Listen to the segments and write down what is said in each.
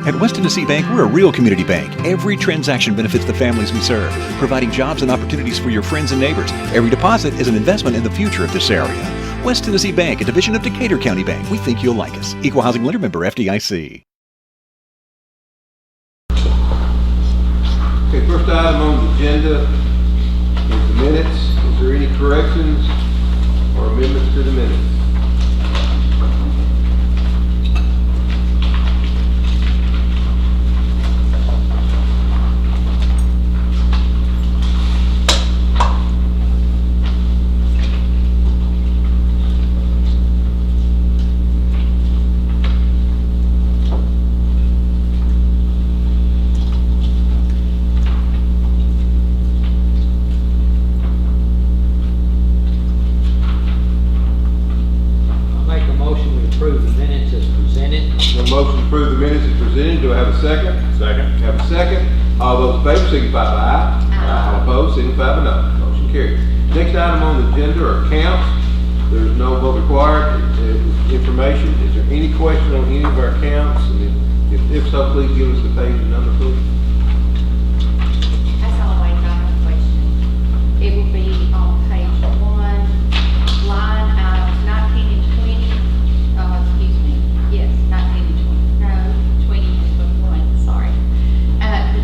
At West Tennessee Bank, we're a real community bank. Every transaction benefits the families we serve, providing jobs and opportunities for your friends and neighbors. Every deposit is an investment in the future of this area. West Tennessee Bank, a division of Decatur County Bank. We think you'll like us. Equal Housing Lender Member FDIC. Okay, first item on the agenda is the minutes. Is there any corrections or amendments to the minutes? Motion to approve the minutes is presented. Do I have a second? Second. Have a second. All those in favor signify by aye. Aye. All opposed signify by no. Motion carried. Next item on the agenda are accounts. There's no vote required. Information. Is there any question on any of our accounts? And if so, please give us the page and number, please. That's all I got a question. It will be on page 1, line items 19 and 20. Excuse me. Yes, 19 and 20. No, 20 and 21. Sorry.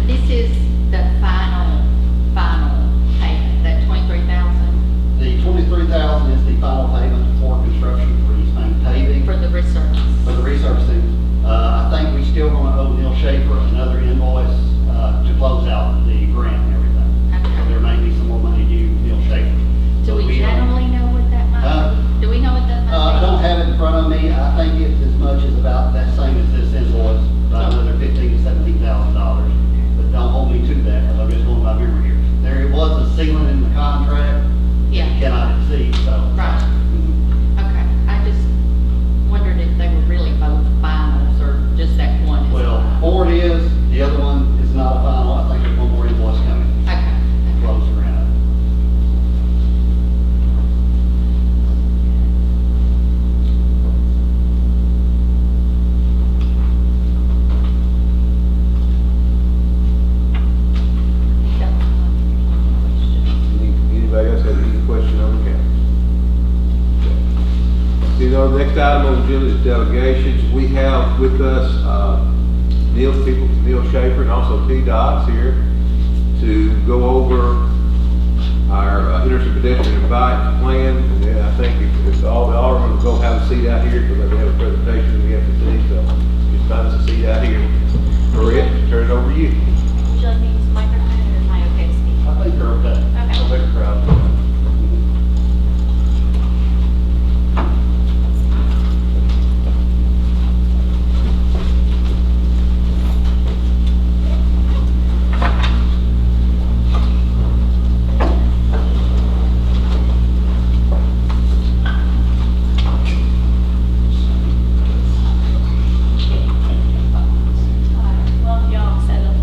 This is the final payment. That 23,000 The 23,000 is the final payment for construction for East Main paving. for the resurface. For the resurfacing. I think we still going to owe Neil Schaefer another invoice to close out the grant and everything. Okay. So there may be some more money due Neil Schaefer. Do we generally know what that might be? Do we know what that might be? I don't have it in front of me. I think it's as much as about that same as this invoice, about another $15,000 to $17,000. But don't hold me to that because I'm just going by memory here. There was a ceiling in the contract. Yeah. You cannot exceed, so. Right. Mhm. Okay. I just wondered if they were really both finals or just that one is Well, final. Ford is, the other one is not a final. I think there's one more invoice coming. Okay. Close around. Anybody else have any question on the accounts? Okay. You know, the next item on the agenda is delegations. We have with us Neil Schaefer and also T. Dodds here to go over our Henderson pedestrian invite plan. And then I think if all the aldermen will go have a seat out here because we have a presentation we have to see. So just find us a seat out here. Brett, turn it over to you. Would you like me to use the microphone or am I okay to speak? I think you're okay. Okay. I'll make a crowd. Well, y'all settle.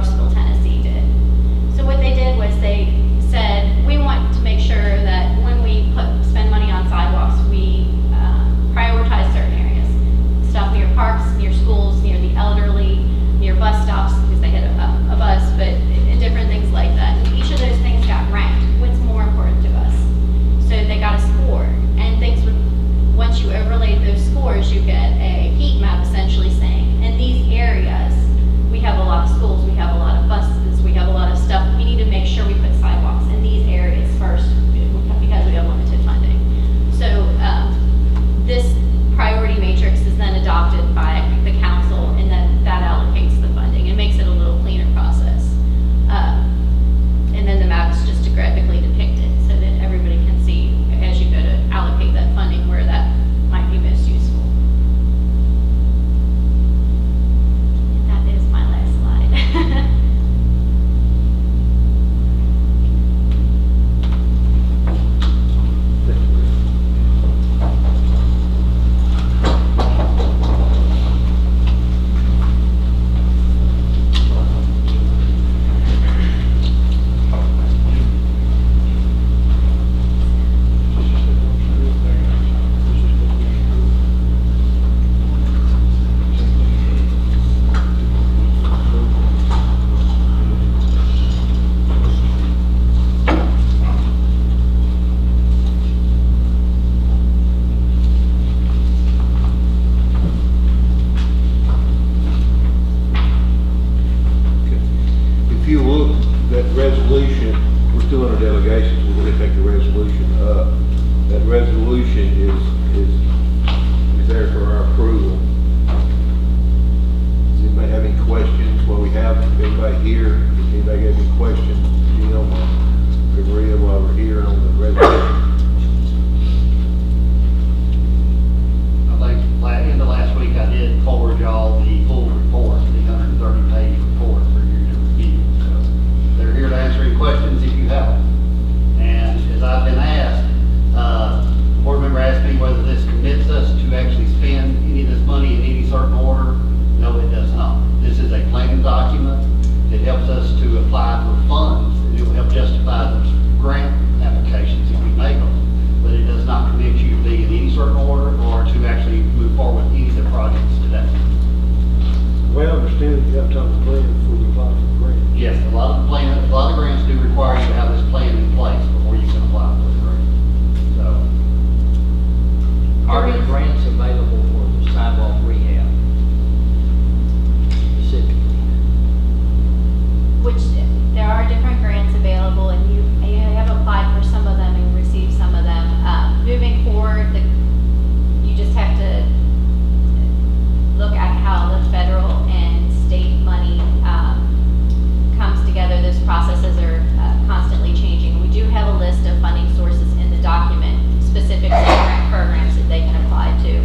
Clarksville, Tennessee did. So what they did was they said, we want to make sure that when we spend money on sidewalks, we prioritize certain areas. Stuff near parks, near schools, near the elderly, near bus stops, because they had a bus, but and different things like that. And each of those things got ranked. What's more important to us? So they got a score. And things would, once you overlaid those scores, you get a heat map essentially saying, in these areas, we have a lot of schools, we have a lot of buses, we have a lot of stuff. We need to make sure we put sidewalks in these areas first because we have limited funding. So this priority matrix is then adopted by the council, and then that allocates the funding. It makes it a little cleaner process. And then the map is just graphically depicted so that everybody can see as you go to allocate that funding where that might be most useful. That is my last slide. If you look, that resolution, we're still under delegations, we're going to take the resolution up. That resolution is there for our approval. Does anybody have any questions? Well, we have anybody here. If anybody has any questions, Jim or Maria, while we're here on the resolution. I think in the last week I did forward y'all the full report, the 130-page report for you to review. So they're here to answer any questions if you have them. And as I've been asked, the board member asked me whether this commits us to actually spend any of this money in any certain order. No, it does not. This is a planning document that helps us to apply for funds, and it will help justify those grant applications if we make them. But it does not commit you to be in any certain order or to actually move forward with any of the projects today. Well, I understand you have to have a plan before you apply for the grant. Yes, a lot of grants do require you to have this plan in place before you can apply for the grant. So, Are there grants available for the sidewalk rehab specifically? Which there are different grants available, and you have applied for some of them and received some of them. Moving forward, you just have to look at how the federal and state money comes together. Those processes are constantly changing. We do have a list of funding sources in the document specific to grant programs that they can apply to.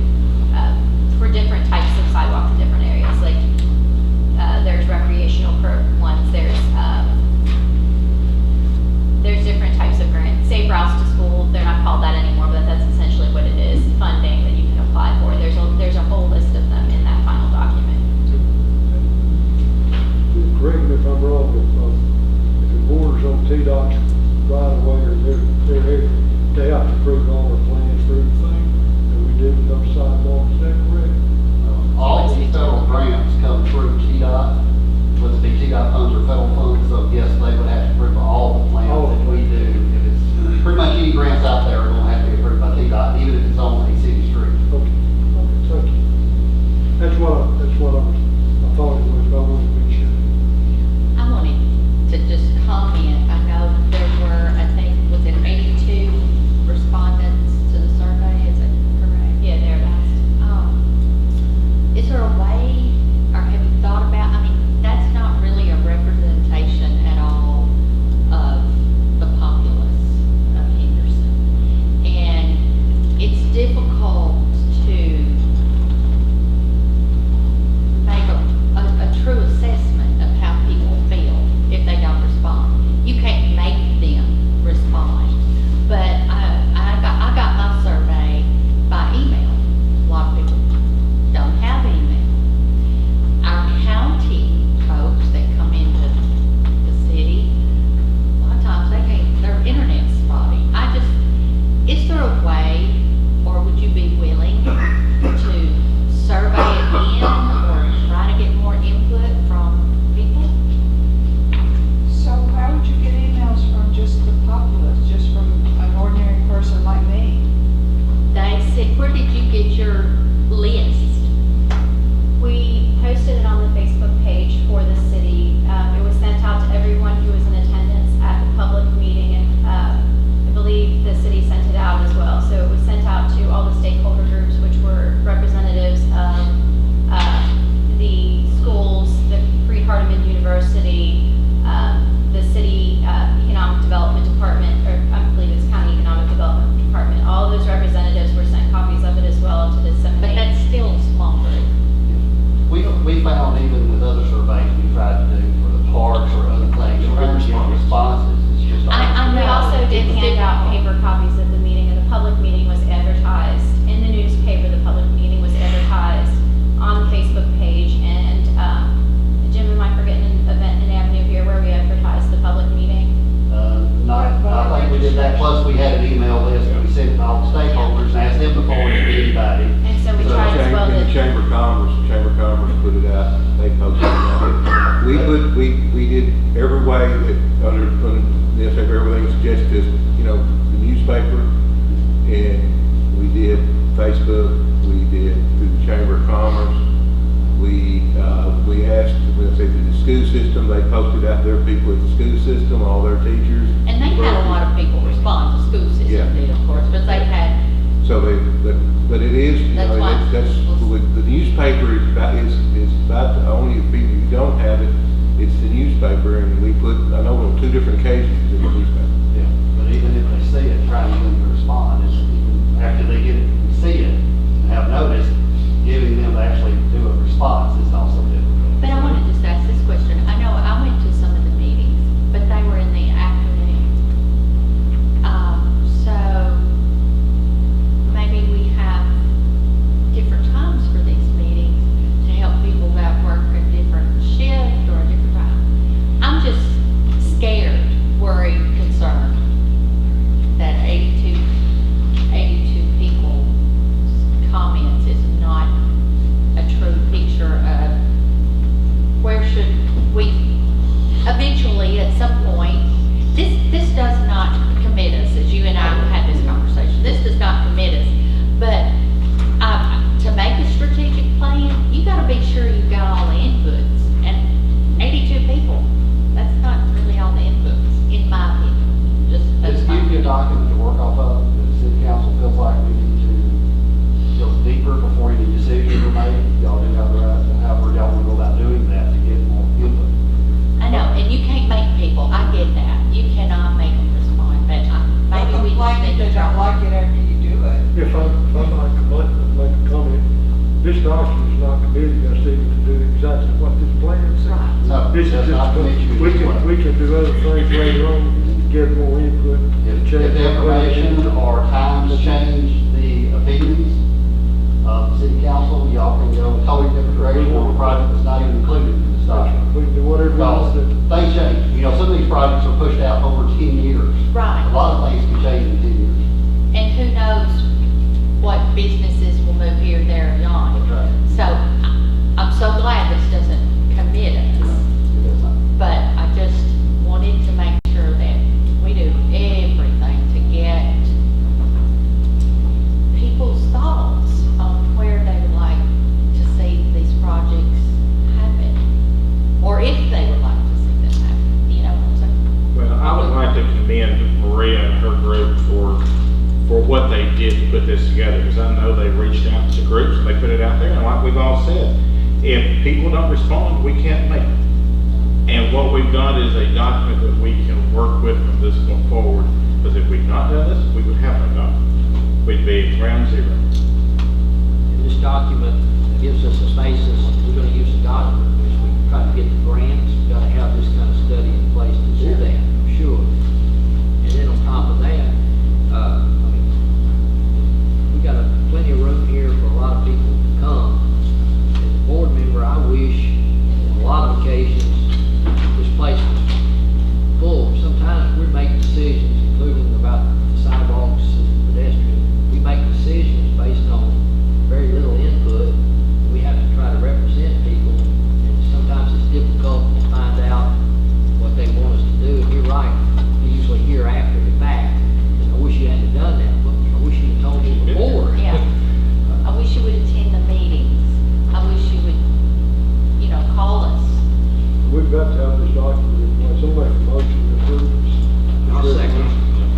everyone who was in attendance at the public meeting, and I believe the city sent it out as well. So it was sent out to all the stakeholder groups, which were representatives of the schools, the Freed-Hardeman University, the city economic development department, or I believe it's county economic development department. All of those representatives were sent copies of it as well to disseminate. But that's still a small group. We found even with other surveys we tried to do for the parks or other things, trying to get responses, it's just. I We know. also did It's hand out difficult. paper copies of the meeting, and the public meeting was advertised in the newspaper. The public meeting was advertised on the Facebook page, and Jim, am I forgetting an event in Avenue here where we advertised the public meeting? I think we did that, plus we had an email list that we sent to all the stakeholders and asked them to forward it to anybody. And so we tried as well In the to, Chamber of Commerce put it out, they posted it out. We did every way that, under the newspaper, everything was suggested, is, the newspaper, and we did Facebook, we did through the Chamber of Commerce. We asked, let's say, the school system, they posted out their people at the school system, all their teachers. And they had a lot of people respond, the school Yeah. system did, of course, but they had, So but it is, That's why- the newspaper is about the only people who don't have it, it's the newspaper, and we put, I know on 2 different occasions in the newspaper. Yeah, but even if they see it, trying to get them to respond, is even after they get it, and see it, and have noticed, giving them to actually do a response is also difficult. but I want to just ask this question. I know I went to some of the meetings, but they were in the afternoon. So maybe we have different times for these meetings to help people that work a different shift or a different time. I'm just scared, worried, concerned that 82 people's comments is not a true picture of where should we, eventually, at some point, this does not commit us, as you and I had this conversation, this does not commit us, but to make a strategic plan, you gotta be sure you've got all the inputs, and 82 people, that's not really all the inputs, in my opinion, just. This gives you a document to work off of, that the city council feels like we need to go deeper before any decisions are made. Y'all do have the right, however y'all want to go about doing that to get more input. I know, and you can't make people, I get that, you cannot make them respond, but maybe we just need to try. it after you do it. If I might make a comment, this document is not committing us even to do exactly what this plan says. Right. No, This is does not commit you just, to we this can, one. we can do other things later on, to get more input. If change the information or times change the opinions of the city council, y'all can go a totally different direction on a project that's not even included in this document. We can do whatever we Because want to do. things change. Some of these projects are pushed out over 10 years. Right. A lot of things can change in 10 years. And who knows what businesses will move here, there, and yon. That's right. So, I'm so glad this doesn't commit us, It does not. but I just wanted to make sure that we do everything to get people's thoughts on where they would like to see these projects happen, or if they would like to see them happen, you know what I'm saying? Well, I would like to commend Maria and her group for what they did to put this together, because I know they reached out to groups, and they put it out there, and like we've all said, if people don't respond, we can't make it. And what we've got is a document that we can work with from this point forward, because if we'd not done this, we would have no document. We'd be at ground zero. And this document gives us a basis, we're gonna use the document, as we try to get the grants, we've gotta have this kind of study in place to do that, I'm sure. And then on top of that, we got plenty of room here for a lot of people to come. As a board member, I wish, on a lot of occasions, this place was full. Sometimes we're making decisions, including about the sidewalks and pedestrians. We make decisions based on very little input. We have to try to represent people, and sometimes it's difficult to find out what they want us to do. And you're right, we usually hear after the fact. And I wish you hadn't done that, but I wish you had told me before. Yeah. I wish you would attend the meetings. I wish you would, call us. got to have this document in place. I'm making a motion to approve this. I'll second.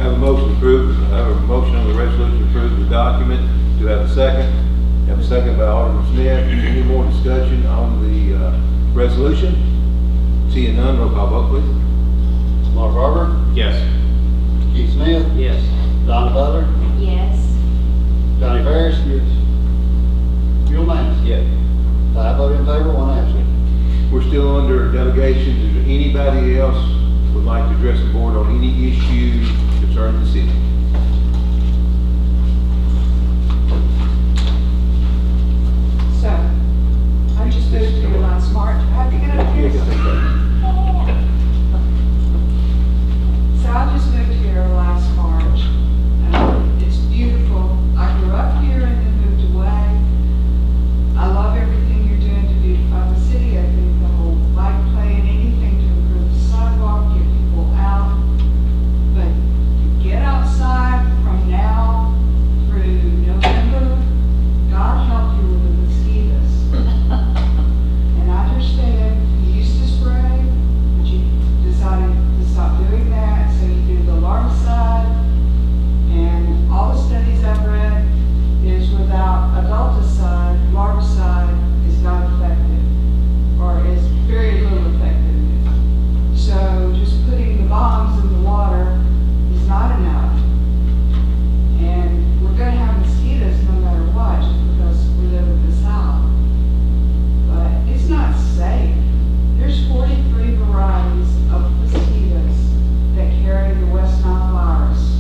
Have a motion approved, have a motion on the resolution to approve the document. Do I have a second? Have a second by Alderman Smith. Any more discussion on the resolution? Seeing none, roll call vote, please. Mark Barber, Yes. Keith Smith, Yes. Donna Butler, Yes. Johnny Ferris, Yes. Bill Mance. Yes. 5 voted in favor, 1 absent. We're still under delegations. Is there anybody else would like to address the board on any issue concerning the city? So, I just moved here last March. I had to get up here. So I just moved here last March. It's beautiful. I grew up here and then moved away. I love everything you're doing to beautify the city. I think the whole bike lane, anything to improve the sidewalk, get people out. But you get outside from now through November, God help you with the mosquitoes. And I understand you used to spray, but you decided to stop doing that, so you do the larvicide. And all the studies I've read is without adulticide, larvicide is not effective, or is very little effectiveness. So just putting the bombs in the water is not enough. And we're gonna have mosquitoes no matter what, just because we live in the South. But it's not safe. There's 43 varieties of mosquitoes that carry the West Nile virus.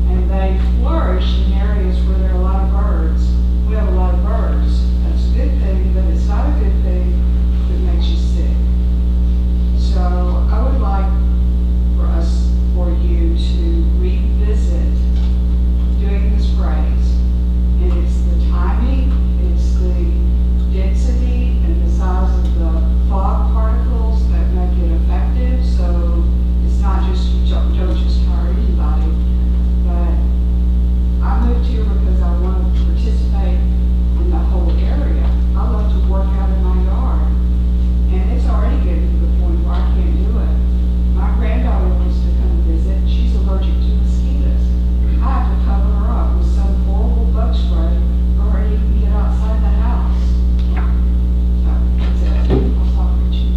And they flourish in areas where there are a lot of birds. We have a lot of birds. That's a good thing, but it's not a good thing if it makes you sick. So I would like for you to revisit doing the sprays. And it's the timing, it's the density and the size of the fog particles that make it effective. So it's not just, you don't just hire anybody. But I moved here because I wanted to participate in the whole area. I love to work out in my yard. And it's already getting to the point where I can't do it. My granddaughter wants to come visit. She's allergic to mosquitoes. I have to cover her up with some horrible bug spray for her to even get outside the house. So, that's it. I'll stop preaching.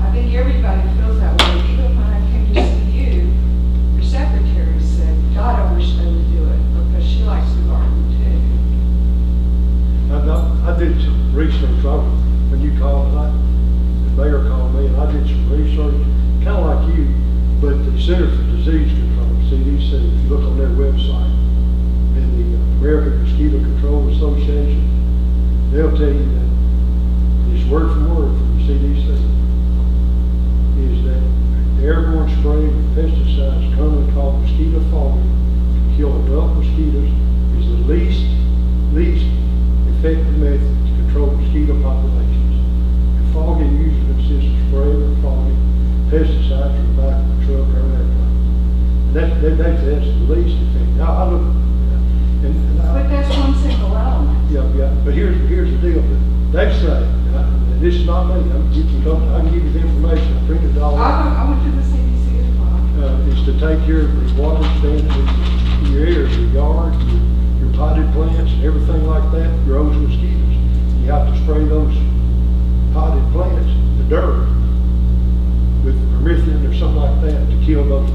I think everybody feels that way. Even when I came to see you, your secretary said, God, I wish they would do it, because she likes to garden too. I did some research, when you called, the mayor called me, and I did some research, kind of like you, but the Center for Disease Control, CDC, if you look on their website, and the American Mosquito Control Association, they'll tell you that, this word for word from the CDC, is that the airborne spray with pesticides commonly called mosquito fogging to kill adult mosquitoes is the least effective method to control mosquito populations. And fogging usually consists of spraying or fogging pesticides from the back of a truck or an airplane. And that's the least effective. Now, I look, But that's one single element. yeah, but here's the deal. They say, and this is not me, I can give you the information, I printed it all out. I went to the CDC as well. Is to take care of the water standing in your area, your yard, your potted plants, and everything like that grows mosquitoes. You have to spray those potted plants, the dirt, with permethrin or something like that to kill those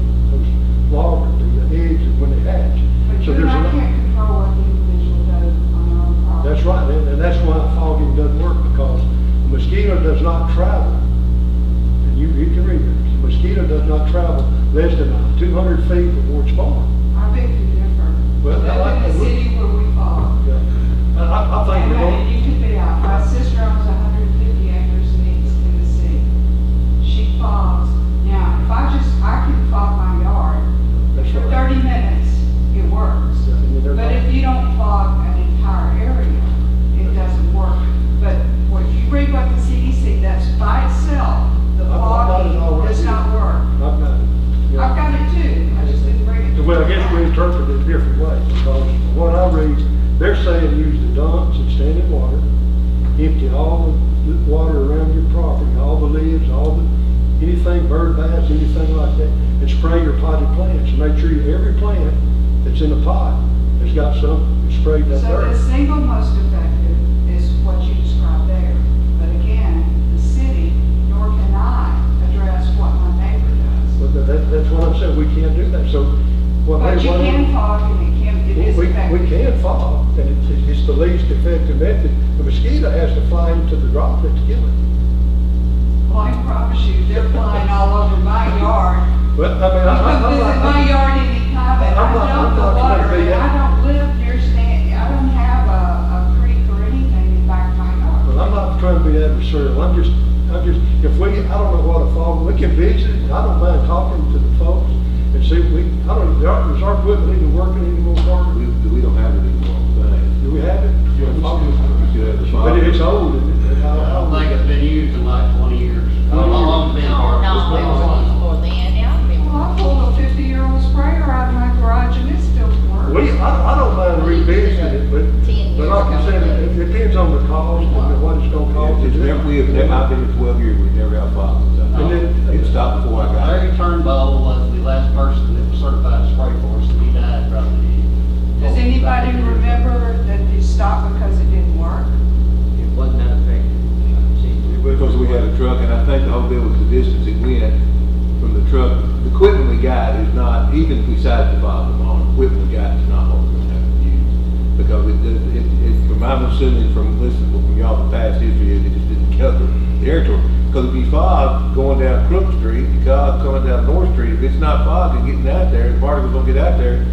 larvae, the eggs when they hatch. But So you and there's a I lot. can't control what the individual does on their own property. That's right, and that's why fogging doesn't work, because a mosquito does not travel, and you can read it, the mosquito does not travel less than 200 feet before it's born. I beg to differ. Well, I like I live in a that. city where we fog. Yeah. I think And we're going, you can be out. My sister owns 150 acres in East Tennessee. She fogs. Now, if I can fog my yard that's for right. 30 minutes, it works. Yeah, I mean, they're But not- if you don't fog an entire area, it doesn't work. But what you read what the CDC, that's by itself, the I've got it all fogging right does here. not work. I've got it. Yeah. I've got it too, I just didn't bring it. Well, I guess we interpret it different ways, because from what I read, they're saying use the dumps and standing water, empty all pesticides, anything like that, and spray your potted plants, and make sure every plant that's in a pot has got some sprayed that So the dirt. single most effective is what you described there. But again, the city, nor can I address what my neighbor does. But that's what I'm saying, we can't do that, so. what But you what- can fog and it is effective. We can fog, and it's the least effective method. The mosquito has to fly into the droplet to kill it. Well, I promise you, they're flying all over my yard. But, I mean, You come visit my yard anytime, and I'm I not- dump I'm the not trying to water, be and I don't live near I don't have a creek or anything in back of my yard. well, I'm not trying to be adversarial, I'm just, if we, I don't know what a fog, we can visit, I don't mind talking to the folks and see if we, I don't, is our equipment even working anymore, Carter? We don't have it anymore, thing. Do we have it? We should have the But it's fog. old, and I don't think it's been used in like 20 years. How long has it been? Oh, no, It's been it a was while. used for then, yeah, I remember. Well, I pulled a 50-year-old sprayer out of my garage and it still works. I don't mind revisiting it, but 10 like I years said, ago. it depends on the cost and what it's gonna cost. to It's do. never, I've been in 12 years, we've never had fog. And then- It stopped before I got Larry it. Turnbull was the last person that was certified to spray for us, and he died probably. Does anybody remember that they stopped because it didn't work? It wasn't that effective. Because we had a truck, and I think the whole deal was the distance it went from the truck. The equipment we got is not, even besides the fog alarm, equipment we got is not what we're gonna have to use. Because from I'm assuming from listening from y'all, the past history, it just didn't cover the territory. Because if you fog going down Crook Street, coming down North Street, if it's not fog and getting out there, the particles don't get out there,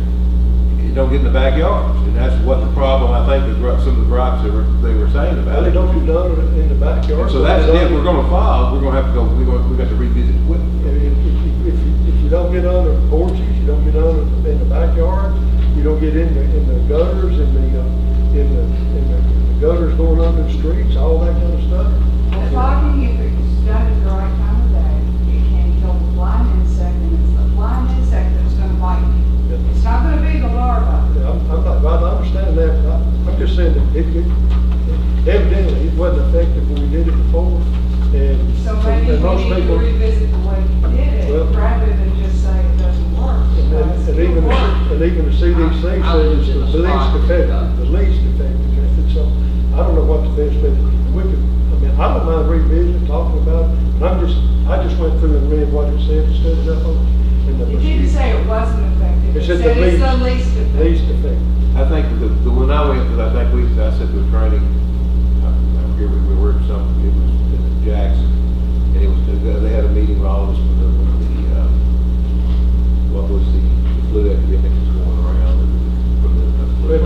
it don't get in the backyards. And that's what the problem, I think, some of the gripes they were saying Well, about they it. don't get done in the backyard. So that's it, if we're gonna fog, we're gonna have to go, we got to revisit equipment. If you don't get under porches, you don't get under in the backyard, you don't get in the gutters, in the gutters going under the streets, all that kind of stuff. The fogging, if it's done at the right time of day, it can kill the flying insect, and it's the flying insect that's gonna bite you. It's not gonna be the larva. Yeah, I understand that, but I'm just saying that evidently it wasn't effective when we did it before, and. So maybe and we most need to people- revisit the way you did Well- it, rather than just say it doesn't work. because And it even, works. and even the CDC says it's the least effective method, so I don't know what the best method, I don't mind revisiting, talking about it, but I just went through and read what it said, and stood it up on. and the It didn't say it wasn't effective, It it said said the it's the least- least effective. Least effective. I think the when I went, because I think I said the training, I forget we were at something, it was in Jackson, and it was, they had a meeting with all of us what was the flu epidemic was going around, from the We've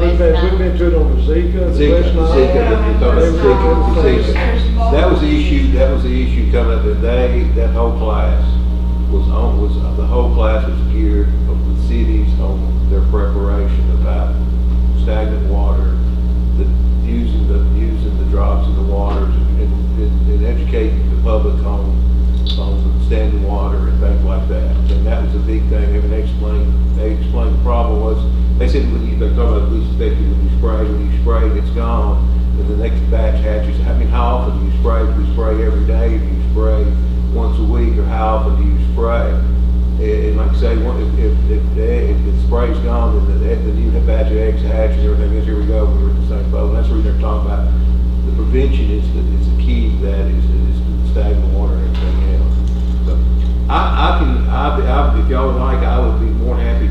been to it on the Zika, the West Nile. Zika. That was the issue coming up, that that whole class the whole class was geared with cities on their preparation about stagnant water, using the drops in the waters and educating the public on standing water and things like that. And that was a big thing. And they explained the problem was, they said they're talking about the least effective when you spray, it's gone. And the next batch hatches. I mean, how often do you spray? Do you spray every day? Do you spray once a week? Or how often do you spray? And like I say, if the spray's gone, then the new batch of eggs hatch and everything is, here we go, we're in the same boat. And that's what they're talking about. The prevention is the key to that, is stagnant water and everything else. So if y'all would like, I would be more happy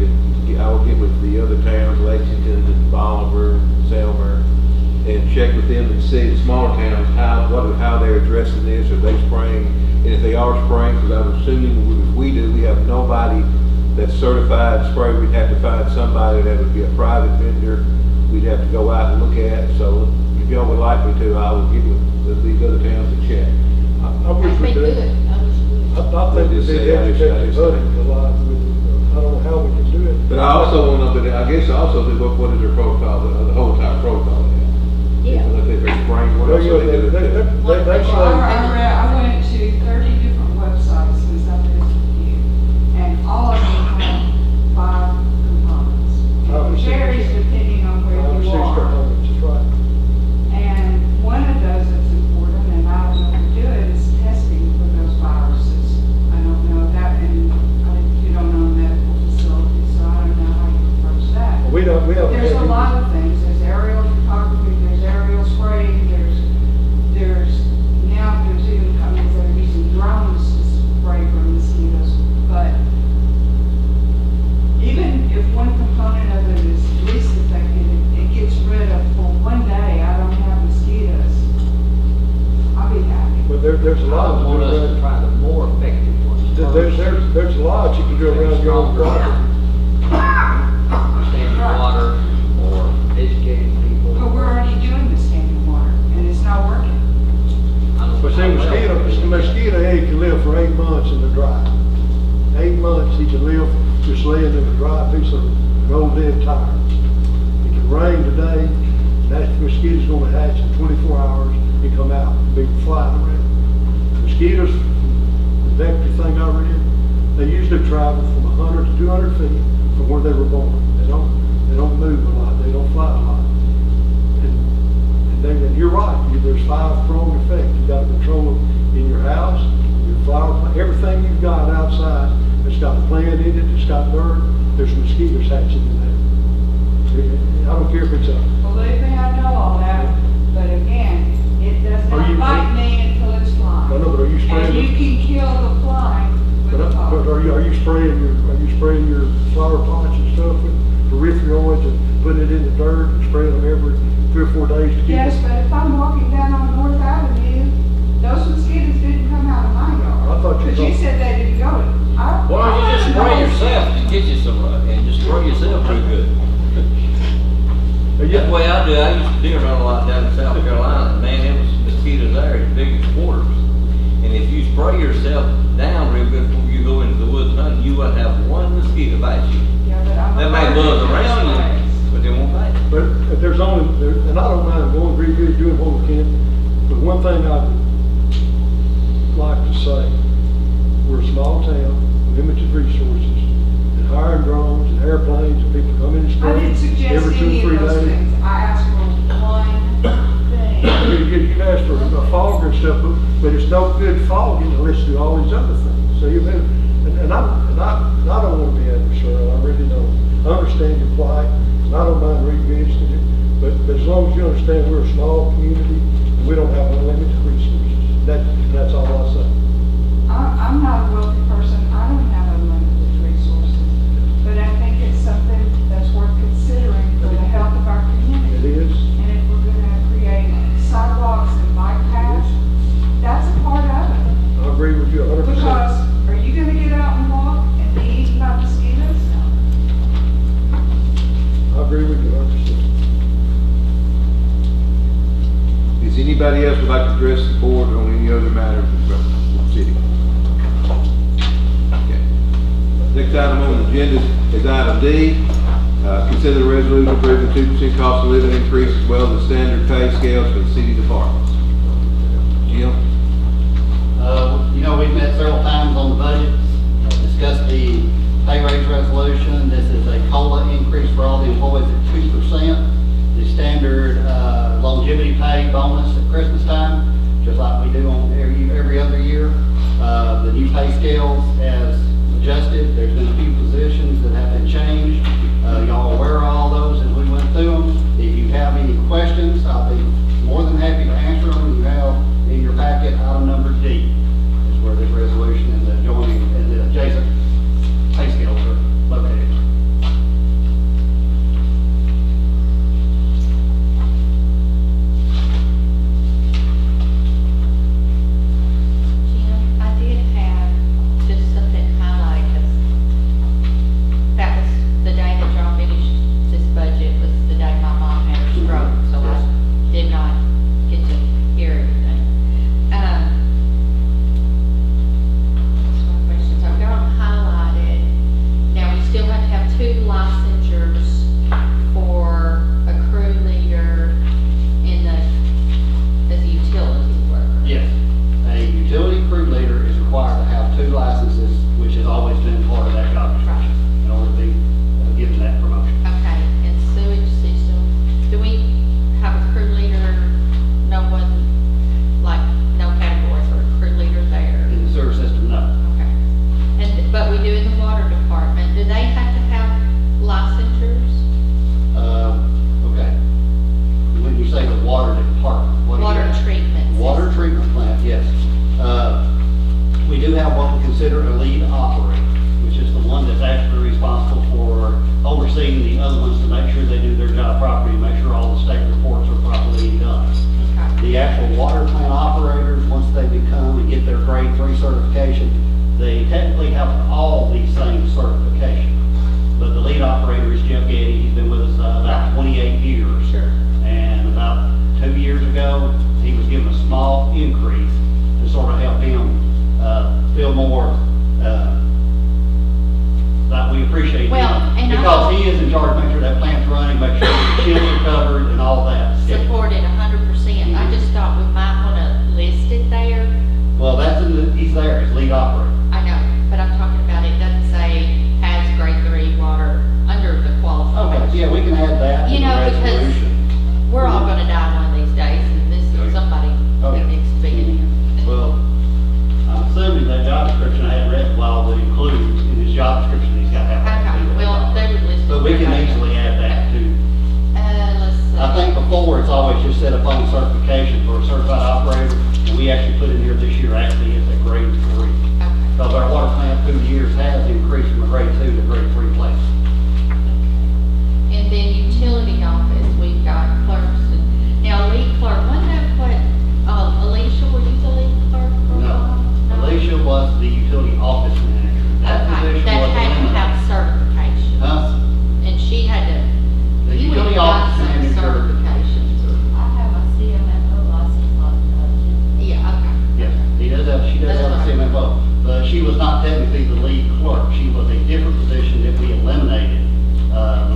I will get with the other towns, Lexington and Bolivar, Selmer, and check with them and see the smaller towns, how they're addressing this. Are they spraying? And if they are spraying, because I'm assuming if we do, we have nobody that's certified to spray. We'd have to find somebody that would be a private vendor. We'd have to go out and look at. So if y'all would like me to, I will give these other towns a check. I wish we That'd be could. good, I wish we would. I think it'd be educated public a lot, I don't know how we can do it. But I also want to, I guess also, what is their protocol, the whole entire protocol? Yeah. If they're spraying, what else do they do? They Well, say, I went to 30 different websites since I've visited you, and all of them have 5 components. Five or It six. varies depending on where you are. That's right. And one of those that's important, and I don't know if we do it, is testing for those viruses. I don't know that, and but there's a I lot want to us to do try the more effective ones around. first. There's a lot you can do around your own property. Standing water or educating people. But we're already doing the standing water, and it's not working. I don't But see, know how well. the mosquito egg can live for 8 months in the dry. 8 months, he can live just laying in a dry piece of an old dead tire. It can rain today, and that mosquito's gonna hatch in 24 hours and come out, big flying around. Mosquitoes, the vector thing I read, they usually travel from 100 to 200 feet from where they were born. They don't move a lot, they don't fly a lot. And you're right, there's 5-pronged effect. You gotta control it in your house, your flower plant, everything you've got outside that's got a plant in it, that's got dirt, there's mosquitoes hatching in there. I don't care if it's a, Believe me, I know all that, but again, it does Are you- not bite me until it's flying. I know, but are you spraying And you it? can kill the fly with a But ball. are you spraying your flower pots and stuff with peripheroids and putting it in the dirt and spraying them every 3 or 4 days to keep Yes, it? but if I'm walking down on North Avenue, those mosquitoes didn't come out of my yard. I thought you But you thought- said they didn't go. Why don't you just spray yourself and get you some, and just spray yourself real good? That's the way I do. I used to deer hunt a lot down in South Carolina, and man, there was mosquitoes there as big as quarters. And if you spray yourself down real good before you go into the woods hunting, you wouldn't have one mosquito bite you. Yeah, but I'm. They may buzz around you, but they won't bite you. But there's only, and I don't mind going really good, doing what we can, but one thing I would like to say, we're a small town, limited resources, and hiring drones and airplanes and people come in and I spray didn't suggest every 2 any or 3 of those days. things. I asked for one thing. You ask for a fog and stuff, but it's no good fogging unless you do all these other things. So and I don't want to be adversarial, I really don't. I understand your plight, and I don't mind revisiting it, but as long as you understand we're a small community, and we don't have unlimited resources, that's all I say. I'm not a wealthy person, I don't have unlimited resources, but I think it's something that's worth considering for the health of our It community. is, And if we're gonna create sidewalks and bike paths, that's a part of it. I agree with you 100%. Because, are you gonna get out and walk and be eaten by mosquitoes? I agree with you 100%. Does anybody else would like to address the board on any other matters of the city? Okay. Next item on the agenda is item D. Consider the resolution approving 2% cost of living increase as well as the standard pay scales for the city departments. Jim? We've met several times on the budget, discussed the pay raise resolution. This is a COLA increase for all the employees at 2%. The standard longevity pay bonus at Christmas time, just like we do on every other year. The new pay scales as adjusted. There's been a few positions that have been changed. Y'all are aware of all those as we went through them. If you have any questions, I'll be more than happy to answer them. You have in your packet item number D, is where this resolution and the adjoining and the adjacent pay scales are located. Jim, I did have just something highlighted, 'cause that was the day that y'all finished this budget, was the day my mom had her stroke, so I did not get to hear everything. That's my questions. I've got them highlighted. Now, we still have to have 2 licensures for a crew leader in as a utility worker. Yes, a utility crew leader is required to have 2 licenses, which has always been part of that job description, in order to be given that promotion. Okay, and sewage system, do we have a crew leader, no one, like, no category for a crew leader there? In the sewer system, no. Okay, but we do in the water department, do they have to have licensures? Okay. When you say the water department, what do you? Water treatment Water system. treatment plant, yes. We do have what we consider a lead operator, which is the one that's actually responsible for overseeing the other ones to make sure they do their job properly, make sure all the state reports are properly done. Okay, The actual water plant operators, once they become certification. They technically have all these same certifications. But the lead operator is Jeff Getty. He's been with us about 28 years. Sure. And about 2 years ago, he was given a small increase to sort of help him feel more that we appreciate Well, him. and I- Because he is in charge of making sure that plant's running, make sure the chips are covered and all that. Supported 100%. I just thought we might want to list it there. Well, that's he's there, he's lead operator. I know, but I'm talking about, it doesn't say has grade 3 water under the qualification. Okay, yeah, we can add that You in the know, because resolution. we're all gonna die one of these days, and this is somebody Oh, yeah. that needs to be in here. Well, I'm assuming that job description I had read a while would include in his job description, he's got to have. Okay, well, they would list it. But we can easily add that too. Let's see. I think before, it's always just set upon certification for a certified operator, and we actually put in here this year, actually, it's a grade 3. Okay. Because our water plant through the years has increased from a grade 2 to grade 3 place. And then utility office, we've got clerks, and now lead clerk, wasn't that what, Alicia, were you the lead clerk for a No, while? Alicia was the utility office manager. That Okay, position that was had to eliminated. have certification, Huh? and she had to, The you would utility have got office some manager. certifications, or, I have a CMFO license like yeah, okay. Yeah, she does have a CMFO, but she was not technically the lead clerk. She was a different position that we eliminated,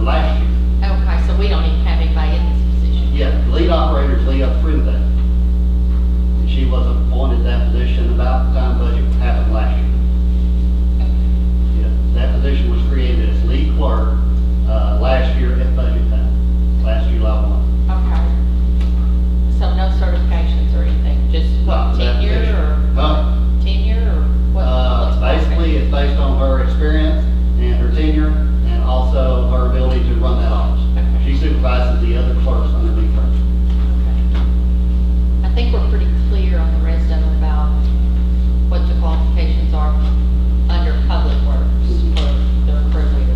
last year. Okay, so we don't even have anybody in this position. Yeah, the lead operator is Leah Frinthe. And she was appointed that position about the time budget happened last year. Yeah, that position was created as lead clerk, last year at budget time, last July 1. Okay. So no certifications or anything, just No, what, that tenure position. or Huh? tenure or what? what's Basically, it's based on her experience and her tenure, and also her ability to run that office. Okay. She supervises the other clerks underneath her. I think we're pretty clear on the rest of them about what the qualifications are under public works for the crew leader.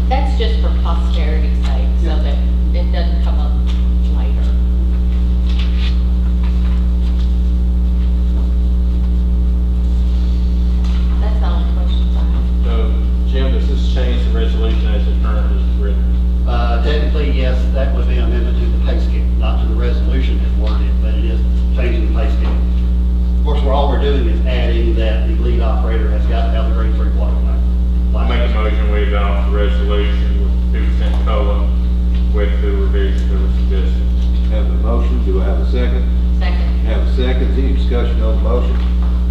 That's just for posterity's sake, so that it doesn't come up later. That's the only questions I have. So, Jim, does this change the resolution as it currently is written? Technically, yes, that would be an amendment to the pay scale, not to the resolution as worded, but it is changing the pay scale. Of course, all we're doing is adding that the lead operator has got to have the grade 3 water plant. I make a motion, we adopt the resolution with 2% COLA with the revision that was suggested. Have a motion, do I have a second? Second. Have a second, any discussion on the motion?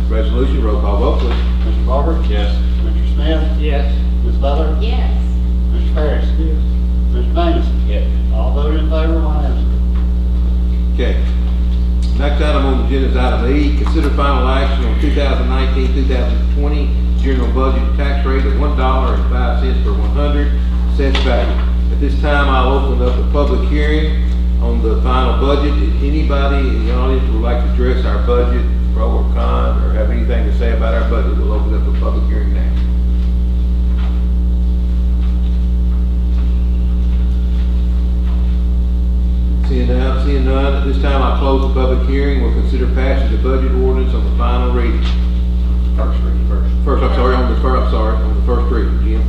Resolution, roll call vote, please. Mr. Barber? Yes. Mr. Smith? Yes. Ms. Butler? Yes. Mr. Parrish? Yes. Mr. Davis? Yes. All voted in favor, one absent. Okay. Next item on the agenda is item E, consider final action on 2019-2020 general budget tax rate of $1.05 per 100 cents value. At this time, I'll open up a public hearing on the final budget. If anybody in the audience would like to address our budget, pro or con, or have anything to say about our budget, we'll open up a public hearing now. Seeing none, at this time I'll close the public hearing. We'll consider passing the budget ordinance on the final reading. First reading first. On the first reading, Jim.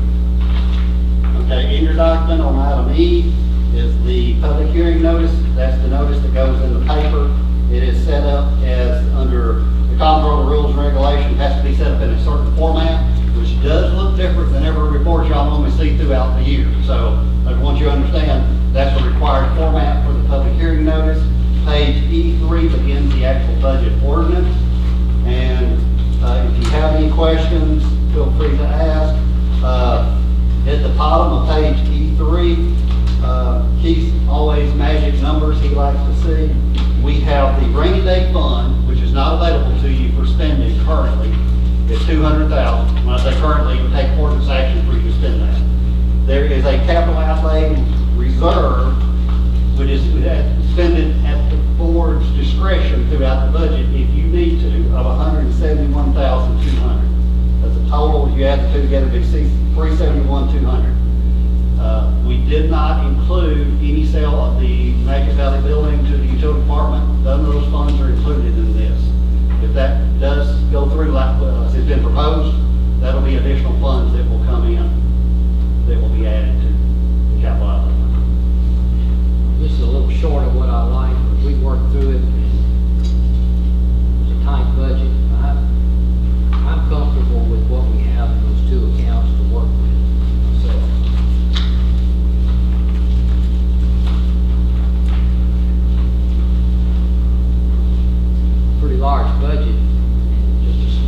Okay, in your document on item E is the public hearing notice. That's the notice that goes in the paper. It is set up as under the Comptroller Rules and Regulations, has to be set up in a certain format, which does look different than every report y'all normally see throughout the year. So I want you to understand that's a required format for the public hearing notice. Page E3 begins the actual budget ordinance. And if you have any questions, feel free to ask. At the bottom of page E3, Keith always magic numbers he likes to see. We have the rainy day fund, which is not available to you for spending currently, at $200,000. When I say currently, it would take ordinance action for you to spend that. There is a capital outlay reserve, which is expended at the board's discretion throughout the budget if you need to, of $171,200. That's a total, if you add the two together, it's $371,200. We did not include any sale of the Magic Valley building to the utility department. None of those funds are included in this. If that does go through, like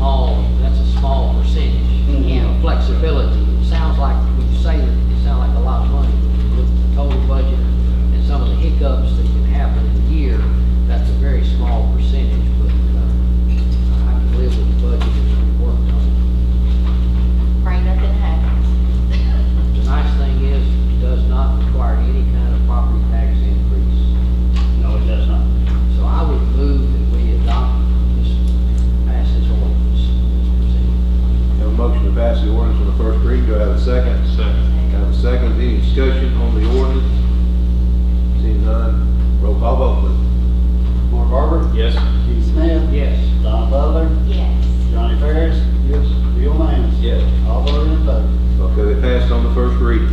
that's a small percentage. You know, flexibility, it sounds like, when you say that, it sounds like a lot of money. When you look at the total budget and some of the hiccups that can happen in a year, that's a very small percentage, but, I can live with the budget as we worked on it. Pray nothing happens. The nice thing is, it does not require any kind of property tax increase. No, it does not. So I would move that we adopt this, pass this ordinance as presented. Have a motion to pass the ordinance on the first reading. Do I have a second? Second. Have a second. Any discussion on the ordinance? Seeing none, roll call vote, please. Mark Barber, Yes. Keith Smith, Yes. Don Butler, Yes. Johnny Ferris, Yes. Bill Mans. Yes. All voted in favor. Okay, they passed on the first reading.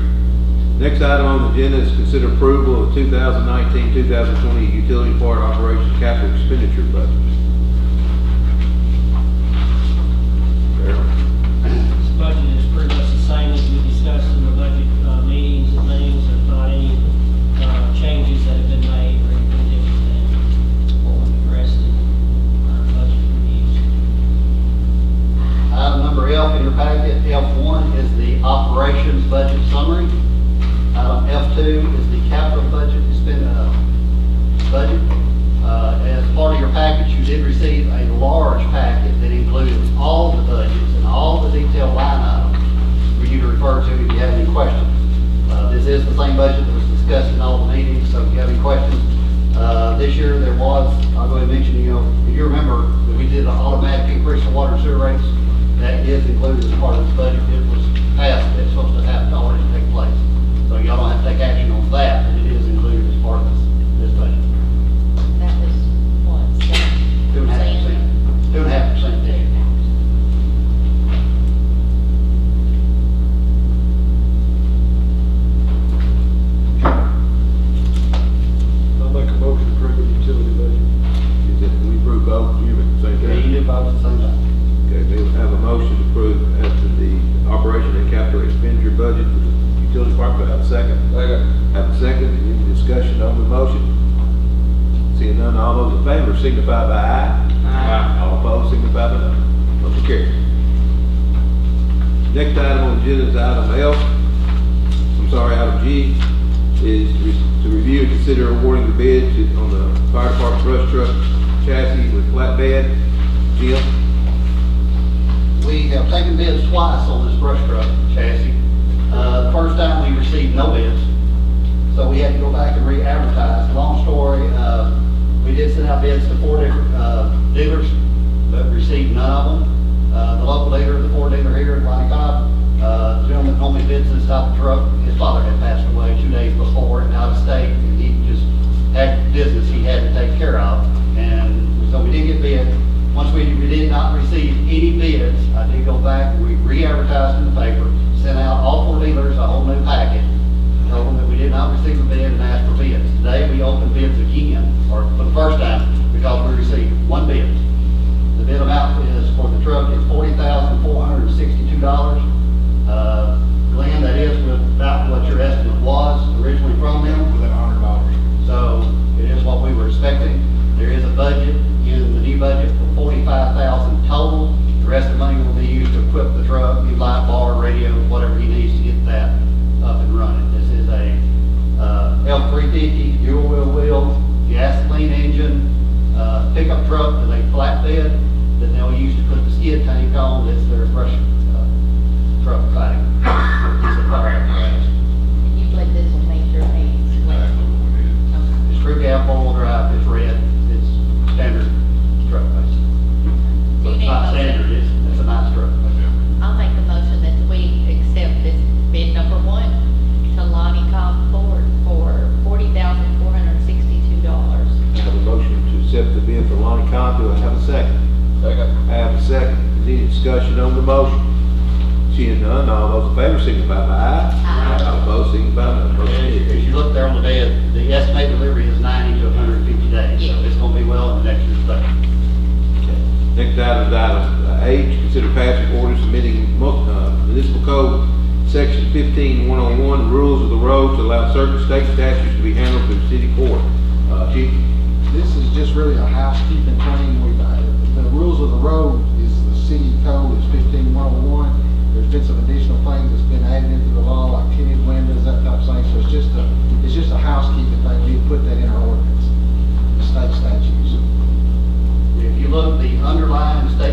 Next item on the agenda is consider approval of 2019-2020 utility part operations capital expenditure budget. Darryl? This budget is pretty much the same as we discussed in the budget meetings and things. There's not any changes that have been made or anything different than what we addressed in our budget reviews. Item number F in your packet, F1 is the operations budget summary. Item F2 is the capital budget budget. As part of your package, you did receive a large packet that included all the budgets and all the detailed line items for you to refer to if you have any questions. This is the same budget that was discussed in all the meetings, so if you have any questions. This year there was, I'll go ahead and mention, if you remember that we did an automatic increase in water and sewer rates, that is included as part of this budget. It was passed, it's supposed to have already take place. So y'all don't have to take action on that, but it is included as part of this budget. That was what, 2.5%. 2.5%, yeah. I'll make a motion to approve the utility budget. Is it, we approve both, Jim, at the same Yeah, you time? do both at the same time. Okay, we'll have a motion to approve after the operation and capital expenditure budget for the utility department. Have a second? Second. Have a second. Any discussion on the motion? Seeing none, all those in favor signify by aye. Aye. All opposed signify by no. Motion carries. Next item on the agenda is item G, is to review and consider awarding the bid on the fire department brush truck chassis with flatbed. Jim? We have taken bids twice on this brush truck chassis. The first time we received no bids, so we had to go back and re-advertise. Long story, we did send out bids to 4 different dealers, but received none of them. The local dealer, the Ford dealer here in Lonnie Cobb, the gentleman that normally bids this type of truck, his father had passed away 2 days before and out of state, and he just had business he had to take care of. And so we did get bid. Once we did not receive any bids, I did go back, we re-advertised in the paper, sent out all 4 dealers a whole new packet, told them that we did not receive a bid and asked for bids. Today, we opened bids again, or for the first time, because we received 1 bid. The bid amount is, for the truck, is $40,462. Glenn, that is about what your estimate was originally from them. Within $100. So it is what we were expecting. There is a budget in the new budget for $45,000 total. The rest of the money will be used to equip the truck, new light bar, radio, whatever he needs to get that up and running. This is a F-350 dual wheel, gasoline engine, pickup truck with a flatbed that they'll use to put the skid tank on. It's their brush truck fighting. Piece of fire apparatus. And you believe this will meet your needs? It's crew cab, 4-wheel drive, it's red, it's standard truck basically. So Do you it's need not a motion? standard, it's a nice truck. I'll make a motion that we accept this bid number 1 to Lonnie Cobb Ford for $40,462. I have a motion to accept the bid for Lonnie Cobb. Do I have a second? Second. I have a second. Is any discussion on the motion? Seeing none, all those in favor signify by aye. Aye. All opposed signify by no. Motion As carries. you look there on the bed, the estimated delivery is 90 to 150 days, so Yeah. it's gonna be well in the next year's budget. Next item is item H, consider passing orders submitting municipal code section 15-101, rules of the road to allow certain state statutes to be handled through city court. Chief? This is just really a housekeeping thing. The rules of the road is the city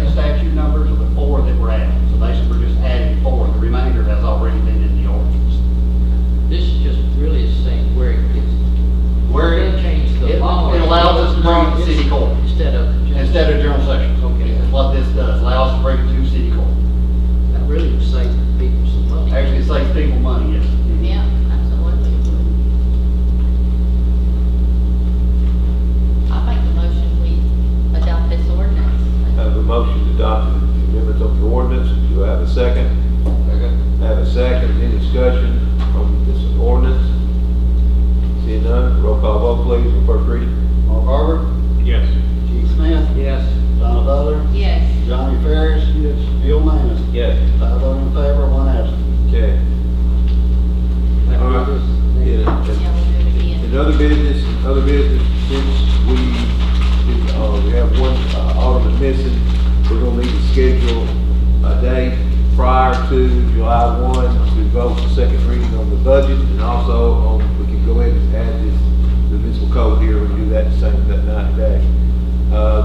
state statute numbers of the 4 that were added. So basically, we're just adding 4. The remainder has already been in the ordinance. This is just really is saying where it gets, Where it it, changes the it law. allows us to bring it to city court Instead of. instead of general sessions. Okay. That's what this does, allows us to bring it to city court. That really would save people some money. Actually, it saves people money, yes. Yeah, absolutely. I make the motion, we adopt this ordinance. Have a motion to adopt the amendments of the ordinance. Do I have a second? Have a second. Any discussion on this ordinance? Seeing none, roll call vote please on first reading. Mark Harvard, Yes. Keith Smith, Yes. Donna Butler, Yes. Johnny Ferris, Yes. Bill Manus. Yes. 5 voting in favor, 1 absent. Okay. That All right. really is- Yeah. Yeah, we'll do it again. In other business, since we have one alderman missing, we're gonna need to schedule a date prior to July 1 to vote the second reading on the budget, and also we can go ahead and add the municipal code here, we can do that that night day.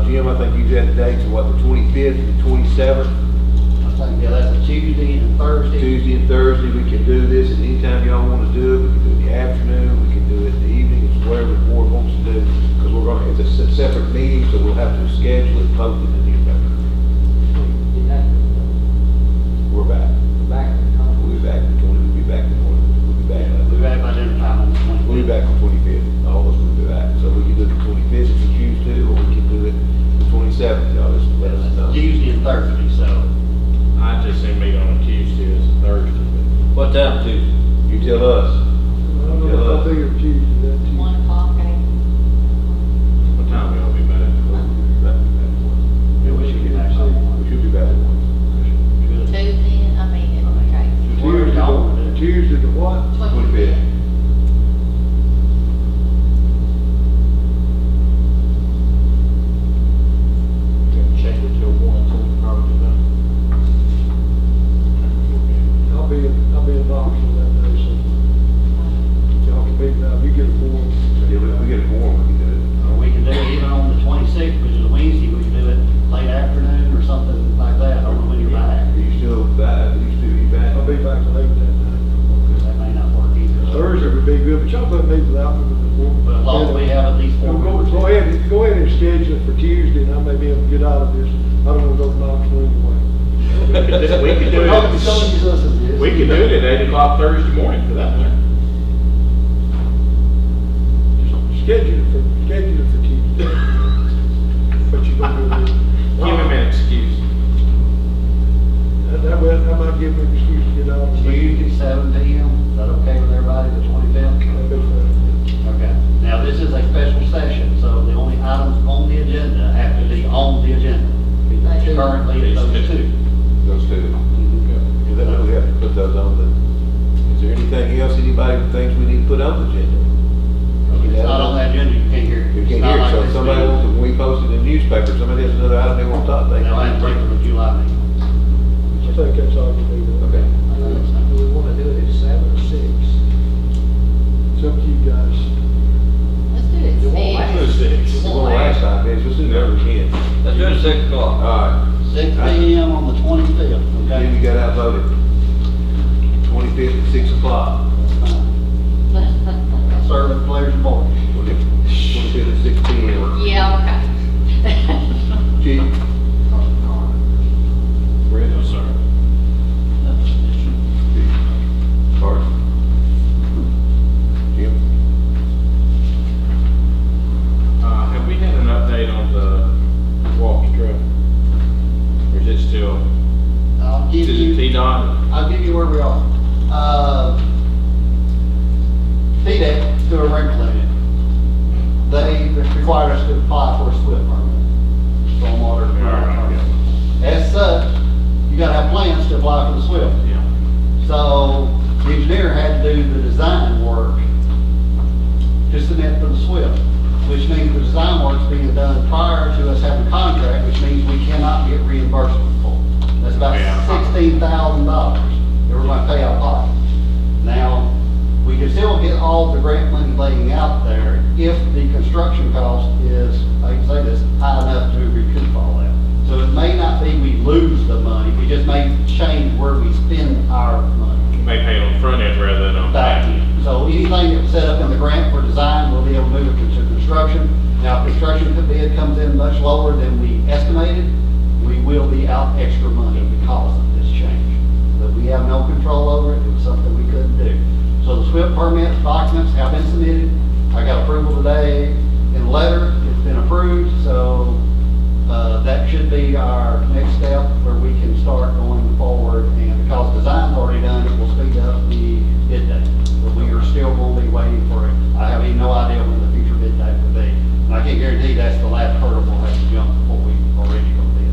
Jim, I think you had the dates of what, the 25th and the 27th? I think, yeah, that's a Tuesday and Thursday. Tuesday and Thursday, we can do this at any time y'all want to do it. We can do it in the afternoon, we can do it in the evening, it's whatever the board wants to do. Because it's a separate meeting, so we'll have to schedule it, post it in the newspaper. Did that, We're back. back to the We'll be back the 20, we'll be back the 20, we'll be back. We'll be back by dinner time on the 25th. We'll be back on 25th, all of us will be back. So we can do the 25th if you choose to, or we can do it the 27th, y'all just let us know. Tuesday and Thursday, so. I just say meet on a Tuesday as a Thursday, but. What time Tuesday? You tell us. I don't know if I figure Tuesday, that Tuesday. 1 o'clock, What time will we be back? Yeah, we should get back on one. We should be back at 1. Tuesday, I mean, okay. Tuesday to what? 25th. Check it till 1, so we probably do that. I'll be in Knoxville that day, so y'all can be, now, you get a form. Yeah, if we get a quorum, we can do it. Or we can do it even on the 26th, which is a Wednesday, we can do it late afternoon or something like that. I don't know when you're back. Are you still back? Are you still be back? I'll be back late that night. That may not work either. Thursday would be good, but y'all put me without me before. But as long as we have at least 4 members. Go ahead and schedule it for Tuesday, and I may be able to get out of this. I don't want to go to Knoxville anyway. We could do it, we could do it at 8 o'clock Thursday morning for that matter. Just schedule it for Tuesday. But you're gonna do it. Give him an excuse. That way, I might give them an excuse to get out. Tuesday, 7 p.m. Is that okay with everybody, the 25th? That'd be fine. Okay. Now, this is a special session, so the only items on the agenda have to be on the agenda. Currently, it's those 2. Those two. Because then we have to put those on the, is there anything else anybody thinks we need to put on the agenda? If it's not on that agenda, you can't hear it. You It's can't not hear, it, like so this if somebody meeting. wants, when we post it in the newspaper, somebody has another item they want to talk, they They'll have to wait can. till the July meeting. I think that's all we need. Okay. Do we want to do it at 7 or 6? It's up to you guys. Let's do it Let's do 6. 6. We're going last time, bitch, let's do whatever we can. Let's do it at 6 o'clock. All right. 6 p.m. on the 25th, Then okay? you got outvoted. 25th at 6 o'clock. Serve at Players Board. 25th at 6 p.m. Yeah, okay. Chief? Brent? No, sir. Bart? Jim? Have we had an update on the walkie truck? Or is it still, I'll give is it you, T-Dot? I'll give you where we are. TDEC, through a rent limit, they required us to apply for a SWIFT permit. Stormwater. Right, As such, you gotta have plans to apply for the SWIFT. Yeah. So the engineer had to do the design work to submit for the SWIFT, which means the design work's being done prior to us having a contract, which means we cannot get reimbursement for. That's about Yeah. $16,000 that we're gonna pay out of pocket. Now, we can still get all the grant money laying out there if the construction cost is, I can say this, high enough to recoup all that. So So it may not be we lose the money, we just may change where we spend our money. You may pay it on the front end rather than on the Back back end. end. So anything that's set up in the grant for design, we'll be able to move it to construction. Now, if construction bid comes in much lower than we estimated, we will be out extra money because of this change. But we have no control over it, it was something we couldn't do. So the SWIP permit documents have been submitted. I got approval today in a letter, it's been approved, so that should be our next step where we can start going forward. And because design's already done, it will speed up the bid date. But we are still going to be waiting for it. I have even no idea when the future bid date will be. And I can guarantee that's the last hurdle we'll have to jump before we are ready to go bid.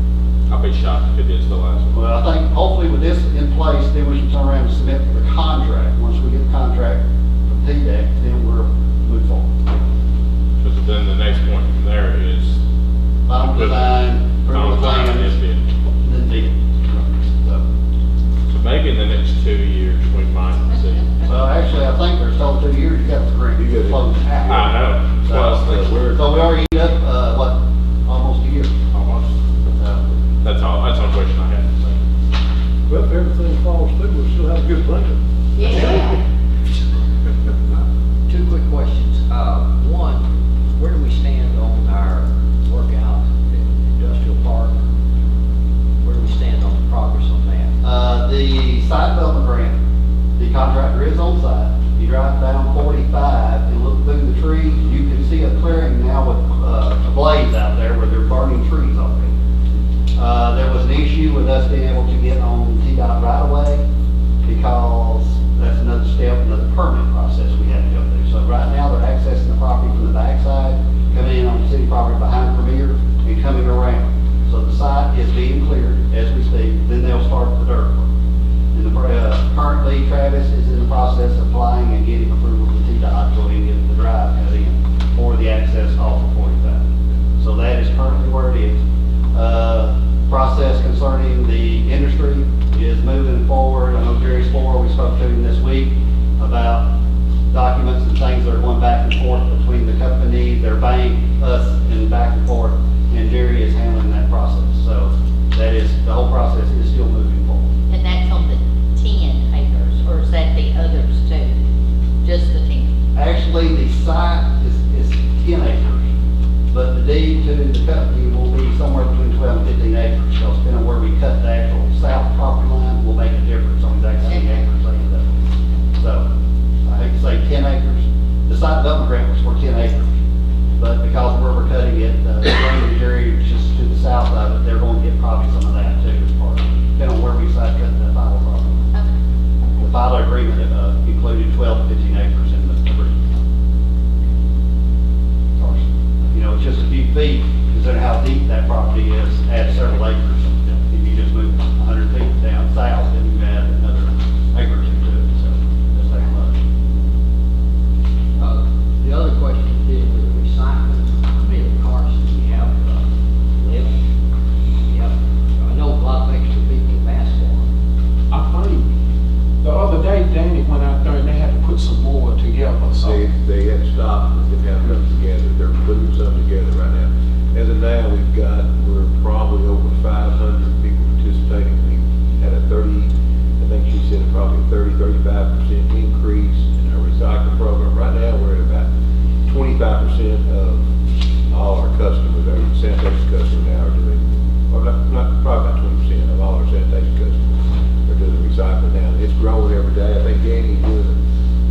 I'll be shocked if it is the last one. Well, I think hopefully with this in place, then we can turn around and submit for the contract. Once we get the contract from TDEC, then we'll move forward. Because then the next point from there is. Final design, approval Final design plans, and bid. then bid. So maybe in the next 2 years, we might see. Well, actually, I think there's still 2 years, you got the grant, you got to close it out. I know. So we already ended up, what, almost a year. Almost. That's all question I had. Well, if everything falls through, we'll still have a good plan. Yeah. Two quick questions. One, where do we stand on our workout at Industrial Park? Where do we stand on the progress on that? The site development grant, the contractor is on site. You drive down 45 and look through the trees, you can see a clearing now with a blaze out there where they're burning trees already. There was an issue with us being able to get on TDOT right away because that's another step, another permit process we had to go through. So right now they're accessing the property from the backside, coming in on the city property behind Premier and coming around. So the site is being cleared as we speak, then they'll start the dirt work. And currently Travis is in the process of applying and getting approval from TDOT to go ahead and get the drive cut in for the access off of 45. So that is currently where it is. Process concerning the industry is moving forward. I know Jerry Spore, we spoke to him this week about documents and things that are going back and forth between the company, their bank, us, and back and forth. And Jerry is handling that process. So that is, the whole process is still moving forward. And that's on the 10 acres, or is that the others too? Just the 10? Actually, the site is 10 acres, but the deed to the company will be somewhere between 12 and 15 acres. So depending on where we cut the actual south property line will make a difference on exactly how many acres they end up with. So I hate to say 10 acres. The site development grant was for 10 acres, but because of where we're cutting it, the drainage area just to the south of it, they're going to get probably some of that too as part of it, depending on where we decide to cut that final property. Okay. The final agreement included 12 to 15 acres in the agreement. Of course, you know, it's just a few feet, considering how deep that property is, adds several acres. If you just move 100 feet down south, then you add another acre or two to it, so that's that much. The other question is with the recycling. How many of the cars do you have left? I know a lot of extra people have asked for them. I think the other day Danny went out there and they had to put some more together, so. They had to stop, and they have them together, they're putting something together right now. As of now, we're probably over 500 people participating. We had a 30, I think she said probably 35% increase in our recycling program. Right now, we're at about 25% of all our customers, our sanitation customers now are doing, well, not probably about 20% of all our sanitation customers are doing recycling now. It's growing every day. I think Danny's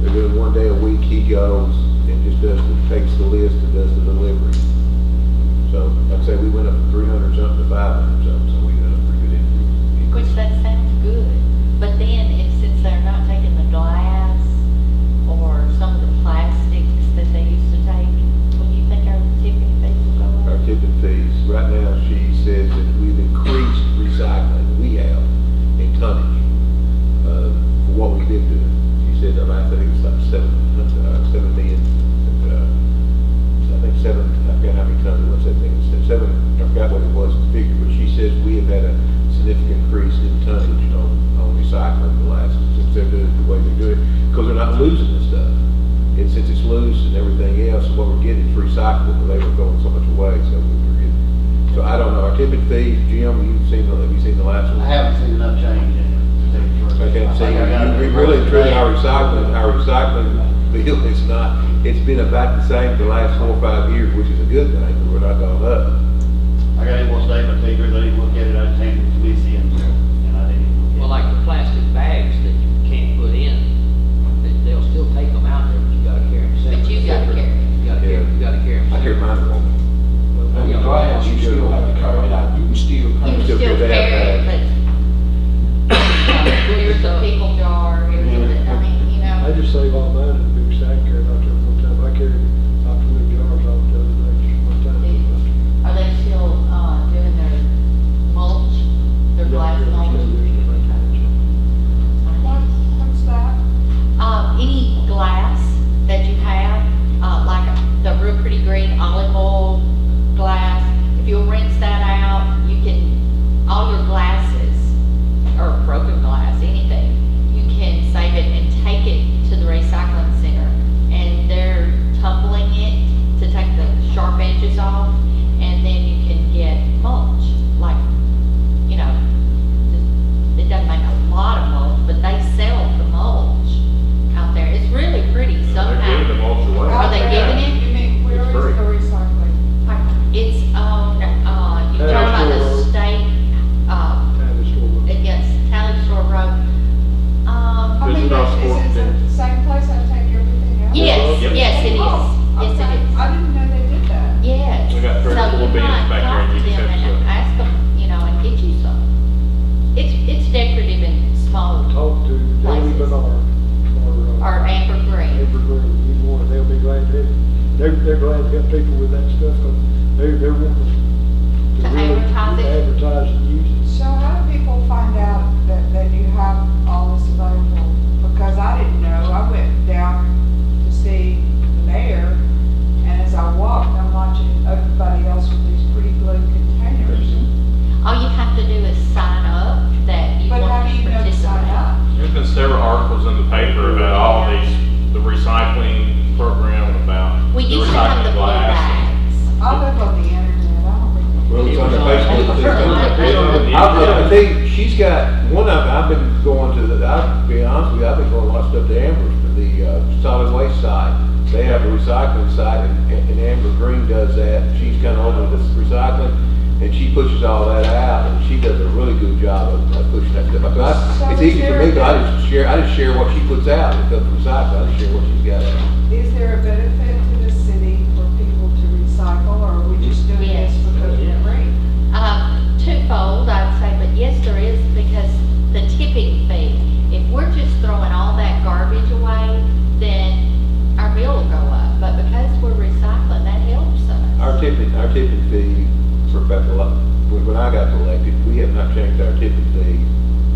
they're doing 1 day a week. He goes and just takes the list and does the delivery. So, like I say, we went up from 300 something to 500 something, so we got a pretty good increase. Which that sounds good, but then since they're not taking the glass or some of the plastics that they used to take, what do you think our tipping fees will go Our up? tipping fees, right now, she says that we've increased recycling, we have, in tonnage, for what we've been doing. She said, I think it's like 7 million, I think 7, I forgot how many tons it was, I think it's 7, I forgot what it was, the figure, but she says we have had a significant increase in tonnage on recycling since they're doing it the way they're doing it, because they're not losing the stuff. And since it's loose and everything else, what we're getting is recyclable, but they were throwing so much away, so we're getting, so So I don't know, our tipping fees, Jim, have you seen the last one? I haven't seen enough change in it. I can't see, I got it. really, truly, our recycling bill is not, it's been about the same the last 4 or 5 years, which is a good thing, but we're not going up. I got it one day, but they didn't look at it, I just handed it to Missy and I didn't even look at it. Well, like the plastic bags that you can't put in, they'll still take them out there, but you gotta carry them separate. But you gotta carry it. You gotta carry them I hear separate. mine at home. And the glass, you still have to carry it out, you can still You carry can it. still still do that, carry it, but here's a pickle jar, here's a, I mean, you I know, just save all mine in a big sack, carry it out there one time. I carried about 20 jars out the other day, just one time. are they still, doing their mulch, their glass mulch? What's that? Any glass that you have, like the real pretty green olive oil glass, if you'll rinse that out, you can, all your glasses, or broken glass, anything, you can save it and take it to the recycling center, and they're tumbling it to take the sharp edges off, and then you can get mulch, like, you know, it doesn't make a lot of mulch, but they sell the mulch out there. It's really pretty They're giving them somehow. all away. Are they giving it? You mean, where It's is free. the recycling? It's on, you Tally talk about the Store Road. state, Tally store. against Tally Store Road. I Just mean, across is it 14. the same place I take everything else? Yes, Yep. yes, it is. Oh, Yes, okay. it is. I didn't know they did that. Yes. We got 3 or 4 So you bins might back talk there to and you them can and ask them, you know, and get you some. It's decorative and small, Talk to Danny Places. Bernard or amber green. Amber Green, either one, they'll be glad to, they're glad to have people with that stuff, 'cause they're wanting to To really advertise it? advertise and use it. So how do people find out that you have all this available? Because I didn't know, I went down to see the mayor, and as I walked, I'm watching everybody else with these pretty blue containers. All you have to do is sign up that you But how want do to you know to sign participate. up? There's been several articles in the paper about all these, the recycling program, about We the used to have the recycling blue glass. bags. I live on the internet, I don't read. Well, it's on the Facebook. Yeah. I think she's got, one of them, I've been going to the, I'll be honest with you, I've been going a lot of stuff to Amber's, to the, solid waste site. They have a recycling site, and Amber Green does that. She's kind of over this recycling, and she pushes all that out, and she does a really good job of pushing that stuff. It's easy for me, but I just share what she puts out, and it comes from recycling, I just share what she's got out. Is there a benefit to the city for people to recycle, or are we just doing this Yes. because we're free? Twofold, I'd say, but yes, there is, because the tipping fee, if we're just throwing all that garbage away, then our bill will go up, but because we're recycling, that helps us. Our tipping fee for about when I got elected, we have not changed our tipping fee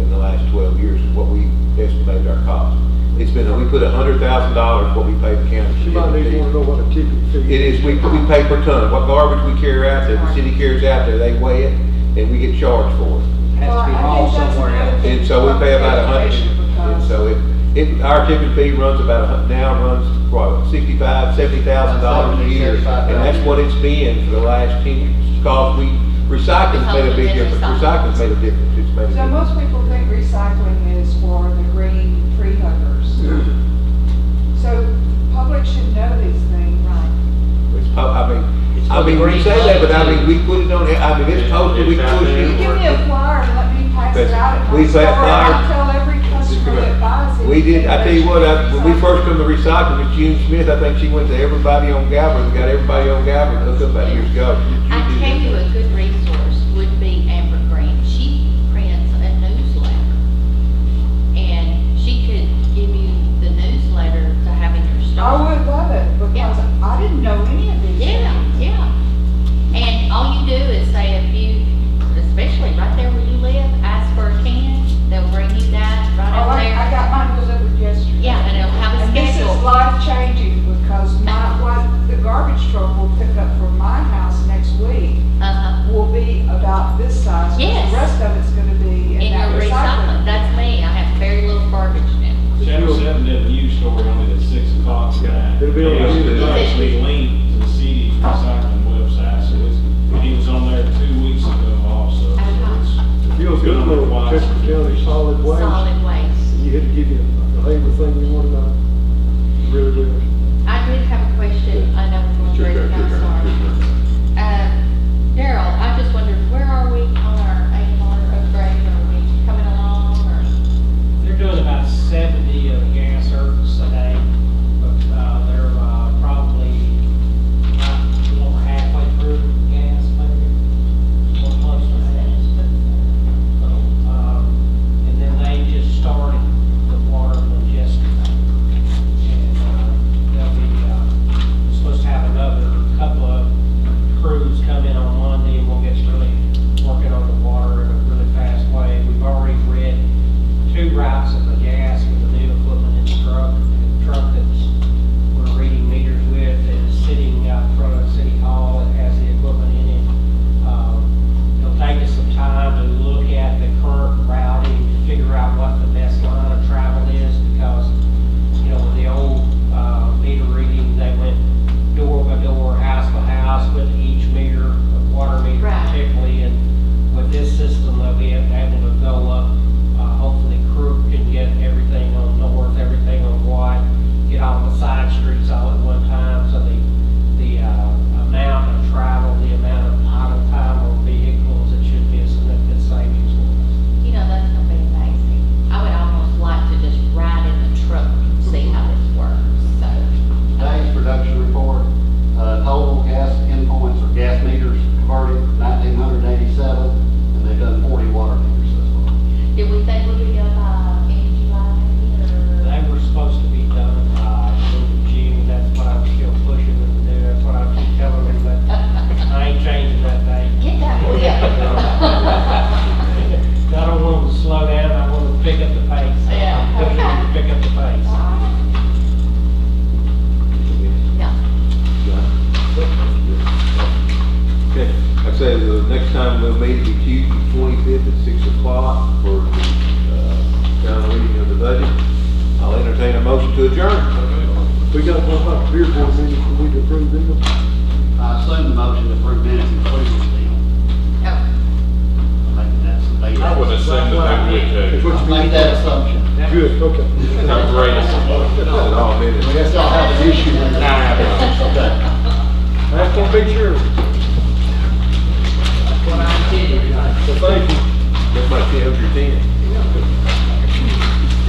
in the last 12 years, is what we estimated our cost. It's been, we put $100,000 what we pay the county. for You might tipping need to fees. wanna know what a tipping fee It is, we pay per ton, what garbage we carry out there, the city carries out there, they weigh it, and we get charged for it. Has to be hauled somewhere else. And so we pay about 100, and so our tipping fee runs about, now runs, what, $65,000, $70,000 a year. And that's what it's been for the last 10 years, because recycling's made a big difference, recycling's made a difference, it's made a So difference. most people think recycling is for the green tree huggers. So public should know these things. Right. It's, It's I for the mean, we green say that, but I money, mean, we put it on, I mean, it's posted, we It's can out push there. it. Give me a flyer and let me pass it out at my We store. put flyers. I'll tell every customer that buys it. We did, I tell you what, when we first come to recycling, Miss June Smith, I think she went to everybody on Galvin, got everybody on Galvin hooked up about years ago. I tell you, a good resource would be Amber Green. She prints a newsletter, and she could give you the newsletter to have in your store. I would love it, because I didn't know any of these Yeah, things. yeah. And all you do is say, if you, especially right there where you live, ask for a can, they'll bring you that right Oh, up I there. got mine delivered yesterday. Yeah, and it'll have a And this is schedule. life changing, because what the garbage truck will pick up from my house next week Uh-huh. go through the Chester County solid waste. Solid waste. And you had to give you everything you wanted on. Really, really. I did have a question, I know we're It's your going turn, very your fast, turn, your sorry. turn. Daryl, I just wondered, where are we on our AMR upgrade? Are we coming along, or? They're doing about 70 of the gas service a day, but they're probably a little over halfway through gas, maybe, or close to that. So, and then they just started the water one yesterday. And they'll be, we're supposed to have another couple of crews come in on Monday, and we'll get really working on the water in a really fast way. We've already read 2 routes of the gas with the new equipment in the truck. The truck that's we're reading meters with is sitting out front of City Hall. It has the equipment in it. It'll take us some time to look at the current routing to figure out what the best line of travel is, because, you know, with the old meter reading, they went door by door, house by house with each meter, water meter Right. particularly, and with this system, they'll be able to go up. Hopefully Crook can get everything on North, everything on White, get all the side streets all at one time, so the amount of travel, the amount of idle time on vehicles, it should be a significant savings for us. You know, that's gonna be amazing. I would almost like to just ride in the truck and see how this works, so. Today's production report, total gas endpoints or gas meters converted, 1,987, and they've done 40 water meters thus far. Did we think we'd be done by end of July, maybe, or? They were supposed to be done by the end of June, that's what I'm still pushing them to do, that's what I keep telling them, but I ain't changing that date. Get that, I don't want them to slow down, I want them to pick up the pace. Yeah. I'm pushing them to pick up the pace. No. Okay, like I said, the next time we'll meet will be Tuesday, 25th at 6 o'clock for the final reading of the budget. I'll entertain a motion to adjourn. We got one about beer board meeting, we need to approve them. I assume the motion to approve minutes includes them. Oh, Maybe that's the date. I would assume that they would That's too. what you Make mean. that assumption. Good, okay. How great is it? At all minutes. We guess I'll have an issue with that. Okay. That's gonna be sure. That's what I intended. So thank you. That's my 10 of your 10.